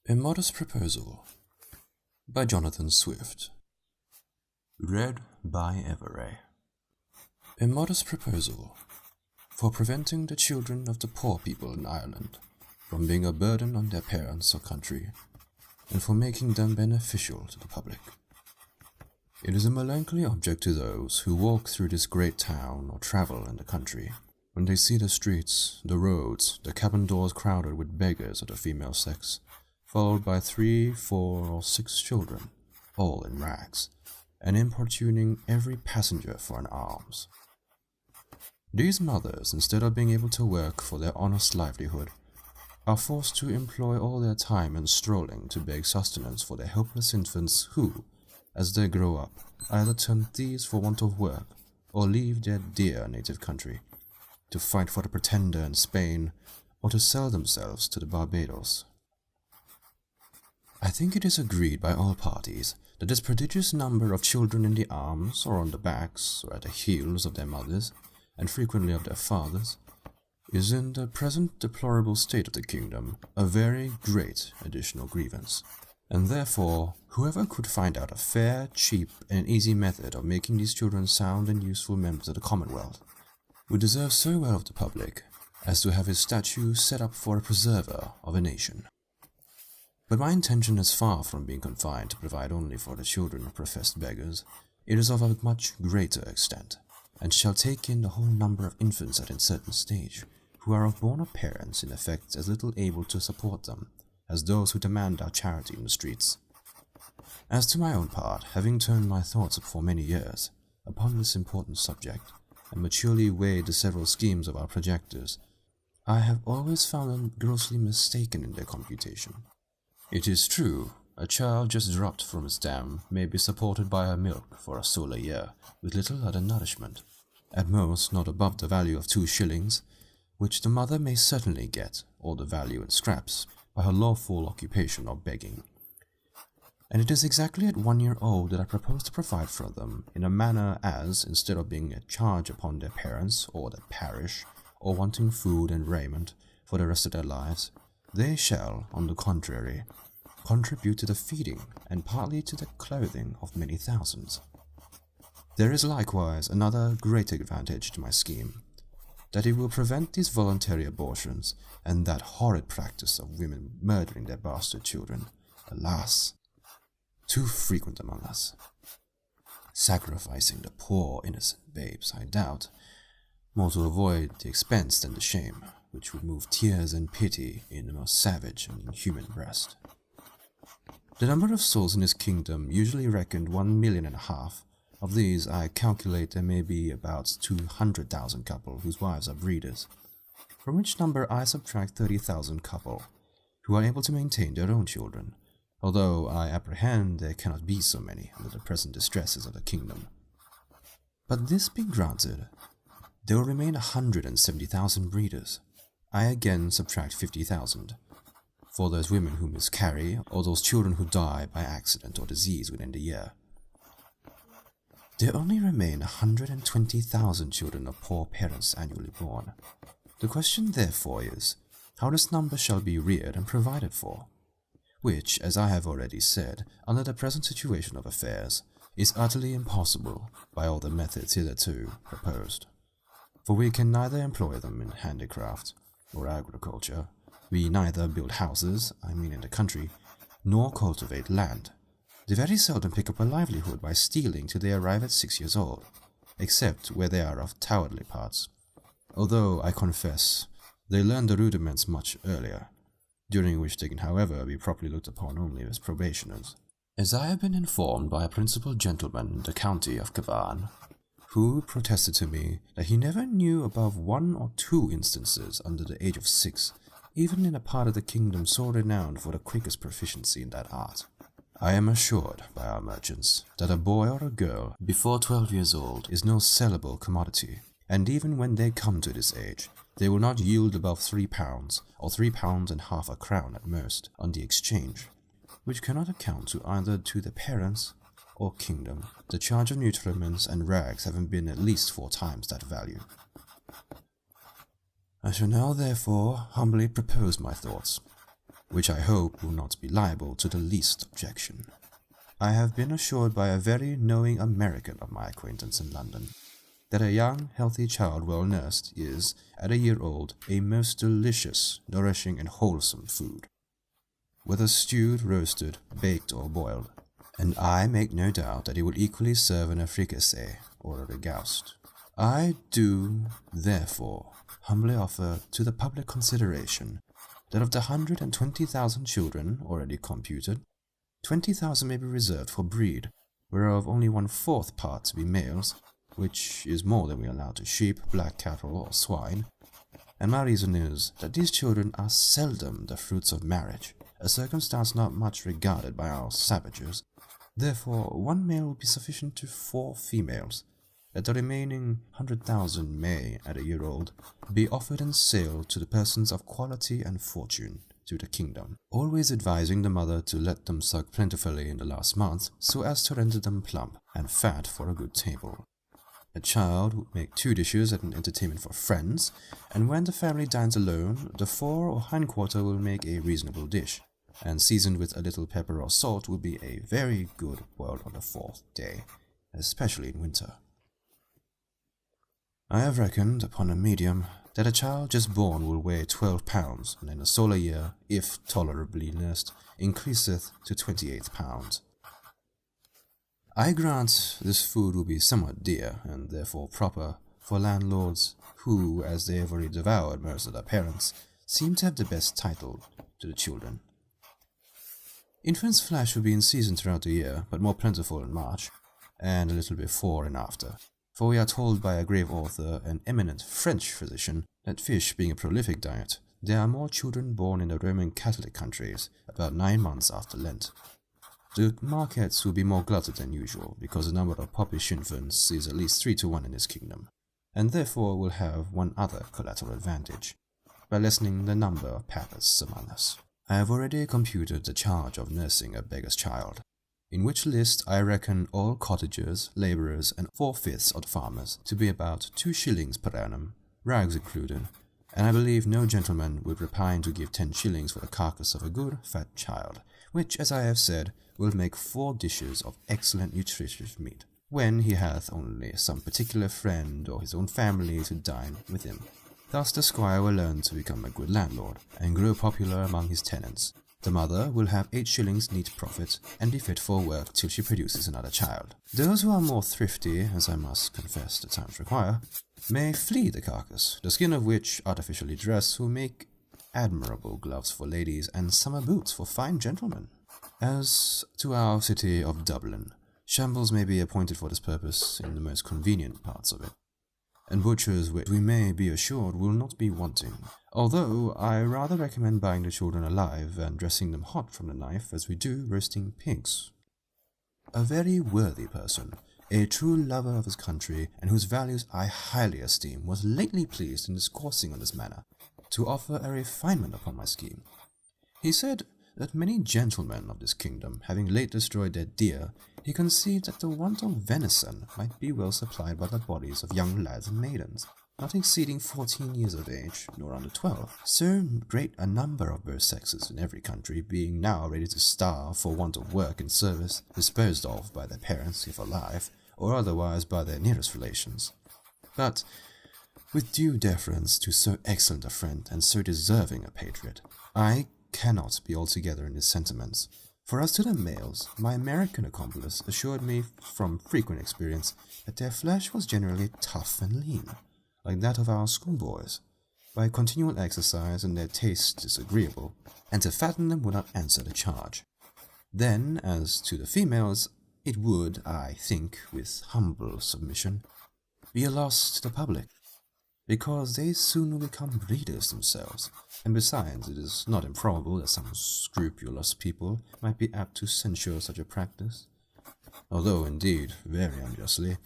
A Modest Proposal by Jonathan Swift. Read by Everray. A modest proposal for preventing the children of the poor people in Ireland from being a burden on their parents or country, and for making them beneficial to the public. It is a melancholy object to those who walk through this great town or travel in the country, when they see the streets, the roads, the cabin doors crowded with beggars of the female sex, followed by 3, 4, or 6 children, all in rags, and importuning every passenger for an alms. These mothers, instead of being able to work for their honest livelihood, are forced to employ all their time in strolling to beg sustenance for their helpless infants who, as they grow up, either turn thieves for want of work or leave their dear native country to fight for the Pretender in Spain or to sell themselves to the Barbados. I think it is agreed by all parties that this prodigious number of children in the arms or on the backs or at the heels of their mothers, and frequently of their fathers, is in the present deplorable state of the kingdom a very great additional grievance, and therefore whoever could find out a fair, cheap, and easy method of making these children sound and useful members of the Commonwealth would deserve so well of the public as to have his statue set up for a preserver of a nation. But my intention is far from being confined to provide only for the children of professed beggars. It is of a much greater extent, and shall take in the whole number of infants at a certain stage, who are of born-up parents in effect as little able to support them, as those who demand our charity in the streets. As to my own part, having turned my thoughts for many years upon this important subject, and maturely weighed the several schemes of our projectors, I have always found them grossly mistaken in their computation. It is true, a child just dropped from its dam may be supported by her milk for a solar year, with little other nourishment, at most not above the value of 2 shillings, which the mother may certainly get, or the value in scraps, by her lawful occupation of begging. And it is exactly at 1 year old that I propose to provide for them in a manner as, instead of being a charge upon their parents or the parish, or wanting food and raiment for the rest of their lives, they shall, on the contrary, contribute to the feeding and partly to the clothing of many thousands. There is likewise another great advantage to my scheme, that it will prevent these voluntary abortions and that horrid practice of women murdering their bastard children, alas, too frequent among us, sacrificing the poor innocent babes, I doubt, more to avoid the expense than the shame, which would move tears and pity in the most savage and inhuman breast. The number of souls in this kingdom usually reckoned 1.5 million. Of these, I calculate there may be about 200,000 couple whose wives are breeders, from which number I subtract 30,000 couple who are able to maintain their own children, although I apprehend there cannot be so many under the present distresses of the kingdom. But this being granted, there will remain 170,000 breeders. I again subtract 50,000, for those women who miscarry, or those children who die by accident or disease within the year. There only remain 120,000 children of poor parents annually born. The question therefore is, how this number shall be reared and provided for, which, as I have already said, under the present situation of affairs, is utterly impossible by all the methods hitherto proposed. For we can neither employ them in handicraft or agriculture, we neither build houses, I mean in the country, nor cultivate land. They very seldom pick up a livelihood by stealing till they arrive at 6 years old, except where they are of cowardly parts, although, I confess, they learn the rudiments much earlier, during which they can however be properly looked upon only as probationers. As I have been informed by a principal gentleman in the county of Cavan, who protested to me that he never knew above 1 or 2 instances under the age of 6, even in a part of the kingdom so renowned for the quickest proficiency in that art. I am assured by our merchants that a boy or a girl before 12 years old is no sellable commodity, and even when they come to this age, they will not yield above £3, or £3.50 a crown at most, on the exchange, which cannot account to either to the parents or kingdom, the charge of nutriments and rags having been at least 4 times that value. I shall now therefore humbly propose my thoughts, which I hope will not be liable to the least objection. I have been assured by a very knowing American of my acquaintance in London that a young, healthy child well nursed is, at a year old, a most delicious, nourishing, and wholesome food, whether stewed, roasted, baked, or boiled, and I make no doubt that it will equally serve in a fricassee or a regoust. I do, therefore, humbly offer to the public consideration that of the 120,000 children already computed, 20,000 may be reserved for breed, whereof only 1/4 part to be males, which is more than we allow to sheep, black cattle, or swine. And my reason is that these children are seldom the fruits of marriage, a circumstance not much regarded by our savages. Therefore, 1 male will be sufficient to 4 females, that the remaining 100,000 may, at a year old, be offered and sale to the persons of quality and fortune to the kingdom, always advising the mother to let them suck plentifully in the last month, so as to render them plump and fat for a good table. A child would make 2 dishes at an entertainment for friends, and when the family dines alone, the fore or hindquarter will make a reasonable dish, and seasoned with a little pepper or salt will be a very good boiled on the 4th day, especially in winter. I have reckoned upon a medium that a child just born will weigh 12 pounds, and in a solar year, if tolerably nursed, increaseth to 28 pounds. I grant this food will be somewhat dear, and therefore proper, for landlords, who, as they have already devoured most of their parents, seem to have the best title to the children. Infant's flesh will be in season throughout the year, but more plentiful in March, and a little before and after. For we are told by a grave author, an eminent French physician, that fish being a prolific diet, there are more children born in the Roman Catholic countries about 9 months after Lent. The markets will be more glutted than usual, because the number of popish infants is at least 3 to 1 in this kingdom, and therefore will have one other collateral advantage, by lessening the number of papists among us. I have already computed the charge of nursing a beggar's child, in which list I reckon all cottagers, labourers, and 4/5 of the farmers to be about 2 shillings per annum, rags included, and I believe no gentleman would repine to give 10 shillings for the carcass of a good fat child, which, as I have said, will make 4 dishes of excellent nutritious meat, when he hath only some particular friend or his own family to dine with him. Thus the squire will learn to become a good landlord, and grow popular among his tenants. The mother will have 8 shillings neat profit, and be fit for work till she produces another child. Those who are more thrifty, as I must confess the times require, may flea the carcass, the skin of which, artificially dressed, will make admirable gloves for ladies and summer boots for fine gentlemen. As to our city of Dublin, shambles may be appointed for this purpose in the most convenient parts of it, and butchers which we may be assured will not be wanting, although I rather recommend buying the children alive and dressing them hot from the knife as we do roasting pigs. A very worthy person, a true lover of his country, and whose values I highly esteem, was lately pleased in discoursing on this manner, to offer a refinement upon my scheme. He said that many gentlemen of this kingdom, having late destroyed their deer, he conceived that the want of venison might be well supplied by the bodies of young lads and maidens, not exceeding 14 years of age, nor under 12, so great a number of both sexes in every country being now ready to starve for want of work and service, disposed of by their parents, if alive, or otherwise by their nearest relations. But, with due deference to so excellent a friend and so deserving a patriot, I cannot be altogether in his sentiments. For as to the males, my American accomplice assured me from frequent experience that their flesh was generally tough and lean, like that of our schoolboys, by continual exercise and their taste disagreeable, and to fatten them would not answer the charge. Then, as to the females, it would, I think, with humble submission, be a loss to the public, because they soon will become breeders themselves, and besides, it is not improbable that some scrupulous people might be apt to censure such a practice, although indeed very unjustly,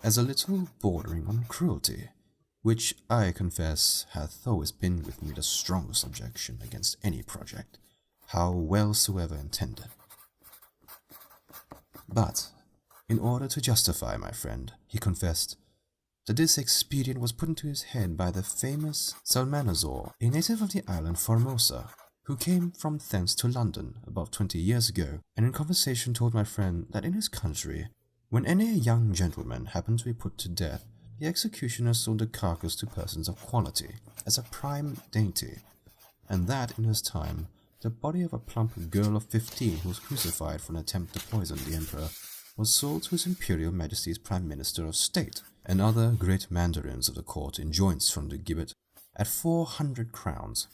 as a little bordering on cruelty, which I confess hath always been with me the strongest objection against any project, how well soever intended. But, in order to justify my friend, he confessed that this expedient was put into his head by the famous Salmanazar, a native of the island Formosa, who came from thence to London about 20 years ago, and in conversation told my friend that in his country, when any young gentleman happened to be put to death, the executioner sold the carcass to persons of quality as a prime dainty, and that in his time the body of a plump girl of 15 who was crucified for an attempt to poison the emperor was sold to His Imperial Majesty's Prime Minister of State and other great mandarins of the court in joints from the gibbet at 400 crowns.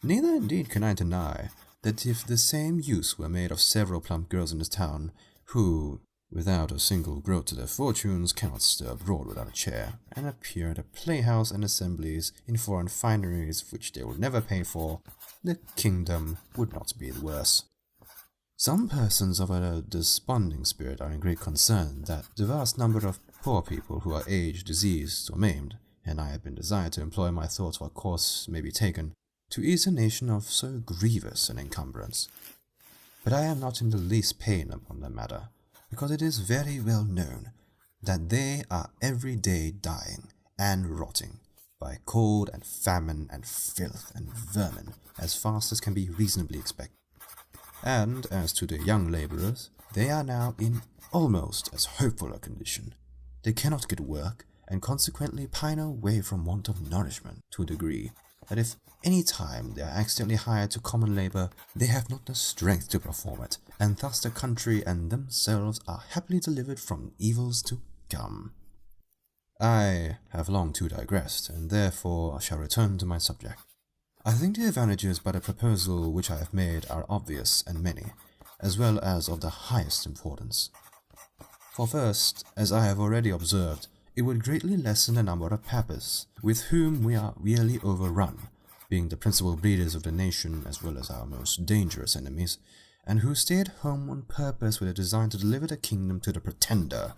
Neither indeed can I deny that if the same use were made of several plump girls in this town, who, without a single groat to their fortunes, cannot stir abroad without a chair, and appear at a playhouse and assemblies in foreign fineries which they will never pay for, the kingdom would not be the worse. Some persons of a desponding spirit are in great concern that the vast number of poor people who are aged, diseased, or maimed, and I have been desired to employ my thoughts what course may be taken to ease a nation of so grievous an encumbrance. But I am not in the least pain upon the matter, because it is very well known that they are every day dying and rotting by cold and famine and filth and vermin as fast as can be reasonably expected. And as to the young labourers, they are now in almost as hopeful a condition. They cannot get work, and consequently pine away from want of nourishment to a degree that if any time they are accidentally hired to common labour, they have not the strength to perform it, and thus the country and themselves are happily delivered from evils to come. I have long too digressed, and therefore I shall return to my subject. I think the advantages by the proposal which I have made are obvious and many, as well as of the highest importance. For first, as I have already observed, it would greatly lessen the number of papists with whom we are really overrun, being the principal breeders of the nation as well as our most dangerous enemies, and who stay at home on purpose with a design to deliver the kingdom to the Pretender,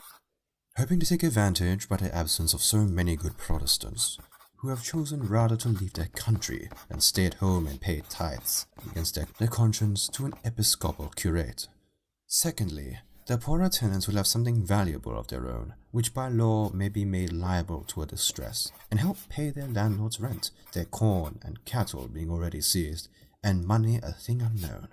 hoping to take advantage by the absence of so many good Protestants, who have chosen rather to leave their country than stay at home and pay tithes against their conscience to an episcopal curate. Secondly, the poorer tenants will have something valuable of their own, which by law may be made liable to a distress, and help pay their landlord's rent, their corn and cattle being already seized, and money a thing unknown.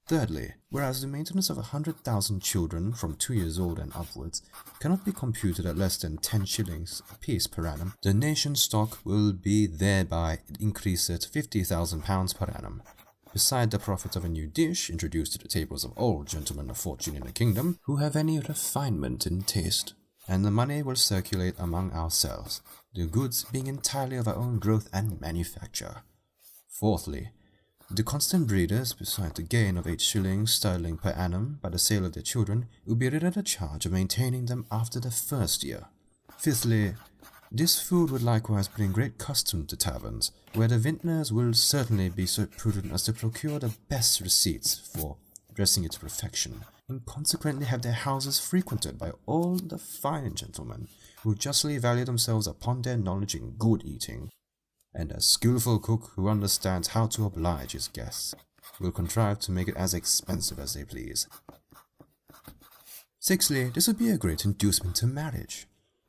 Thirdly, whereas the maintenance of 100,000 children from 2 years old and upwards cannot be computed at less than 10 shillings apiece per annum, the nation's stock will be thereby increased at £50,000 per annum, beside the profit of a new dish introduced to the tables of all gentlemen of fortune in the kingdom who have any refinement in taste, and the money will circulate among ourselves, the goods being entirely of our own growth and manufacture. Fourthly, the constant breeders, besides the gain of 8 shillings sterling per annum by the sale of their children, will be rid of the charge of maintaining them after the first year. Fifthly, this food would likewise bring great custom to taverns, where the vintners will certainly be so prudent as to procure the best receipts for dressing it to perfection, and consequently have their houses frequented by all the fine gentlemen who justly value themselves upon their knowledge in good eating, and a skilful cook who understands how to oblige his guests will contrive to make it as expensive as they please. Sixthly, this would be a great inducement to marriage,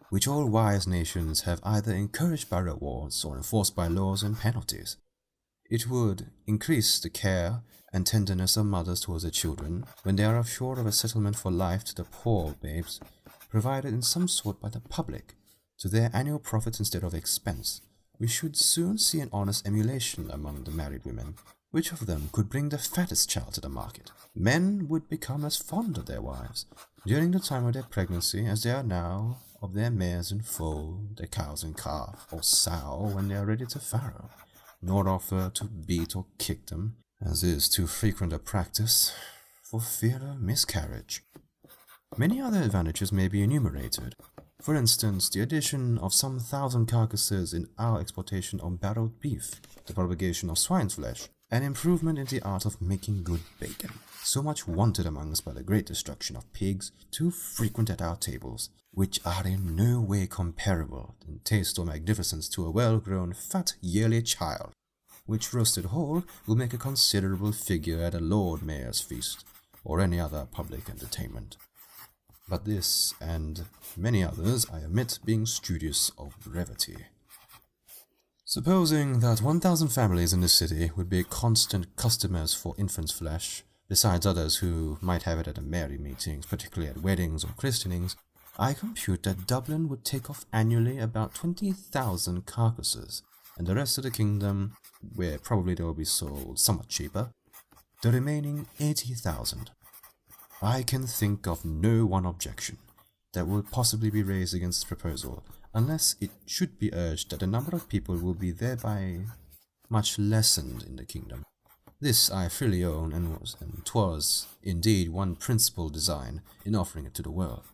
which all wise nations have either encouraged by rewards or enforced by laws and penalties. It would increase the care and tenderness of mothers towards their children when they are assured of a settlement for life to the poor babes, provided in some sort by the public, to their annual profit instead of expense. We should soon see an honest emulation among the married women. Which of them could bring the fattest child to the market? Men would become as fond of their wives during the time of their pregnancy as they are now of their mares in foal, their cows in calf, or sow when they are ready to farrow, nor offer to beat or kick them, as is too frequent a practice, for fear of miscarriage. Many other advantages may be enumerated. For instance, the addition of some 1,000 carcasses in our exportation of barreled beef, the propagation of swine's flesh, an improvement in the art of making good bacon, so much wanted among us by the great destruction of pigs too frequent at our tables, which are in no way comparable in taste or magnificence to a well-grown fat yearly child, which roasted whole will make a considerable figure at a Lord Mayor's feast, or any other public entertainment. But this, and many others, I omit, being studious of brevity. Supposing that 1,000 families in the city would be constant customers for infant's flesh, besides others who might have it at merry meetings, particularly at weddings or christenings, I compute that Dublin would take off annually about 20,000 carcasses, and the rest of the kingdom, where probably they will be sold somewhat cheaper, the remaining 80,000. I can think of no one objection that would possibly be raised against this proposal, unless it should be urged that the number of people will be thereby much lessened in the kingdom. This I freely own, and 'twas indeed one principal design in offering it to the world.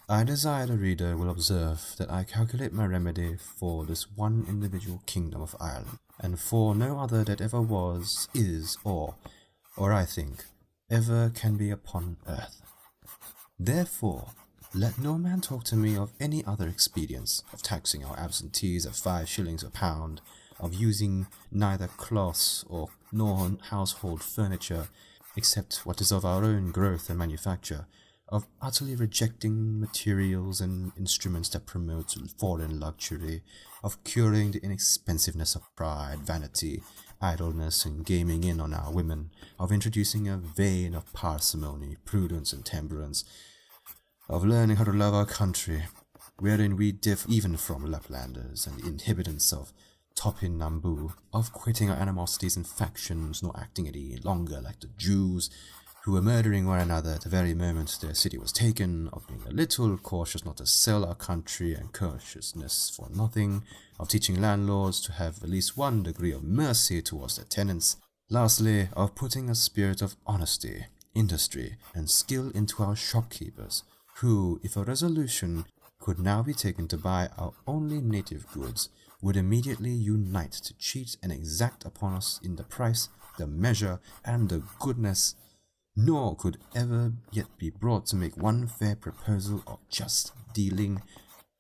I desire the reader will observe that I calculate my remedy for this one individual kingdom of Ireland, and for no other that ever was, is, or I think, ever can be upon earth. Therefore, let no man talk to me of any other expedients, of taxing our absentees at 5 shillings a pound, of using neither cloths nor household furniture, except what is of our own growth and manufacture, of utterly rejecting materials and instruments that promote foreign luxury, of curing the inexpensiveness of pride, vanity, idleness, and gaming in on our women, of introducing a vein of parsimony, prudence, and temperance, of learning how to love our country, wherein we differ even from Laplanders and the inhabitants of Topinambu, of quitting our animosities and factions, nor acting any longer like the Jews, who were murdering one another at the very moment their city was taken, of being a little cautious not to sell our country and cautiousness for nothing, of teaching landlords to have at least one degree of mercy towards their tenants, lastly, of putting a spirit of honesty, industry, and skill into our shopkeepers, who, if a resolution could now be taken to buy our only native goods, would immediately unite to cheat and exact upon us in the price, the measure, and the goodness, nor could ever yet be brought to make one fair proposal of just dealing,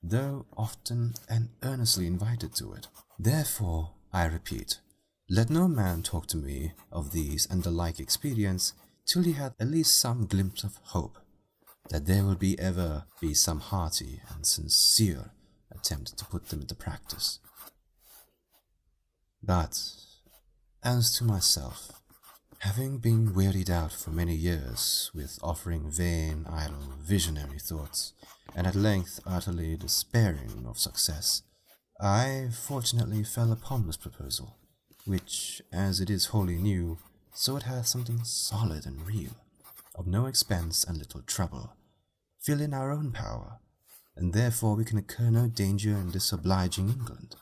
though often and earnestly invited to it. Therefore, I repeat, let no man talk to me of these and the like expedients till he hath at least some glimpse of hope, that there will ever be some hearty and sincere attempt to put them into practice. But, as to myself, having been wearied out for many years with offering vain, idle, visionary thoughts, and at length utterly despairing of success, I fortunately fell upon this proposal, which, as it is wholly new, so it hath something solid and real, of no expense and little trouble, fill in our own power, and therefore we can incur no danger in disobliging England.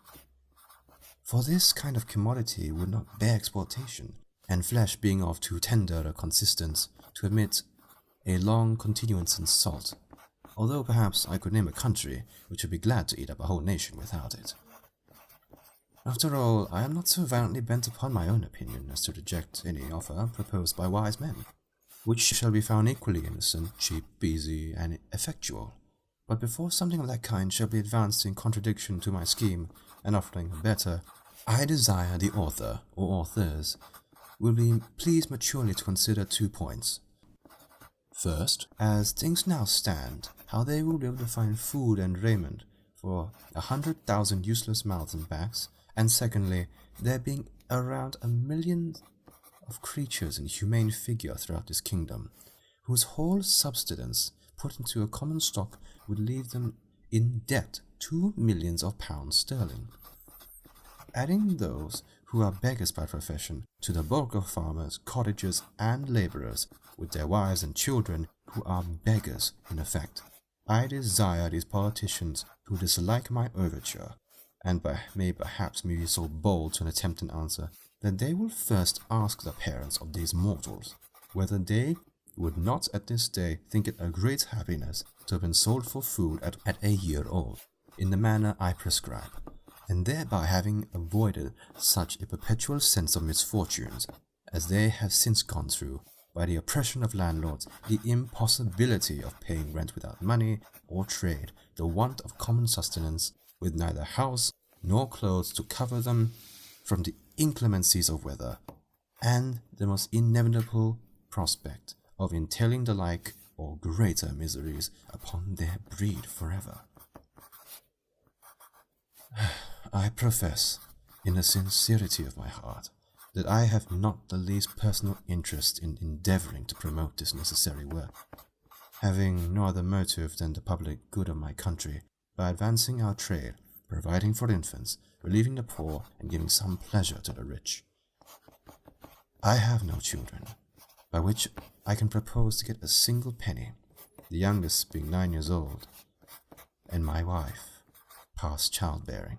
For this kind of commodity would not bear exportation, and flesh being of too tender a consistence to admit a long continuance in salt, although perhaps I could name a country which would be glad to eat up a whole nation without it. After all, I am not so violently bent upon my own opinion as to reject any offer proposed by wise men, which shall be found equally innocent, cheap, easy, and effectual. But before something of that kind shall be advanced in contradiction to my scheme, and offering a better, I desire the author, or authors, will be pleased maturely to consider 2 points. First, as things now stand, how they will be able to find food and raiment for 100,000 useless mouths and backs, and secondly, there being around 1,000,000 of creatures in humane figure throughout this kingdom, whose whole subsistence put into a common stock would leave them in debt 2 millions of pounds sterling. Adding those who are beggars by profession to the bulk of farmers, cottagers, and labourers, with their wives and children, who are beggars in effect, I desire these politicians who dislike my overture, and may perhaps be so bold to attempt an answer, that they will first ask the parents of these mortals, whether they would not at this day think it a great happiness to have been sold for food at a year old, in the manner I prescribe, and thereby having avoided such a perpetual sense of misfortunes as they have since gone through, by the oppression of landlords, the impossibility of paying rent without money or trade, the want of common sustenance, with neither house nor clothes to cover them from the inclemencies of weather, and the most inevitable prospect of entailing the like or greater miseries upon their breed forever. I profess, in the sincerity of my heart, that I have not the least personal interest in endeavoring to promote this necessary work, having no other motive than the public good of my country, by advancing our trade, providing for infants, relieving the poor, and giving some pleasure to the rich. I have no children, by which I can propose to get a single penny, the youngest being 9 years old, and my wife past childbearing.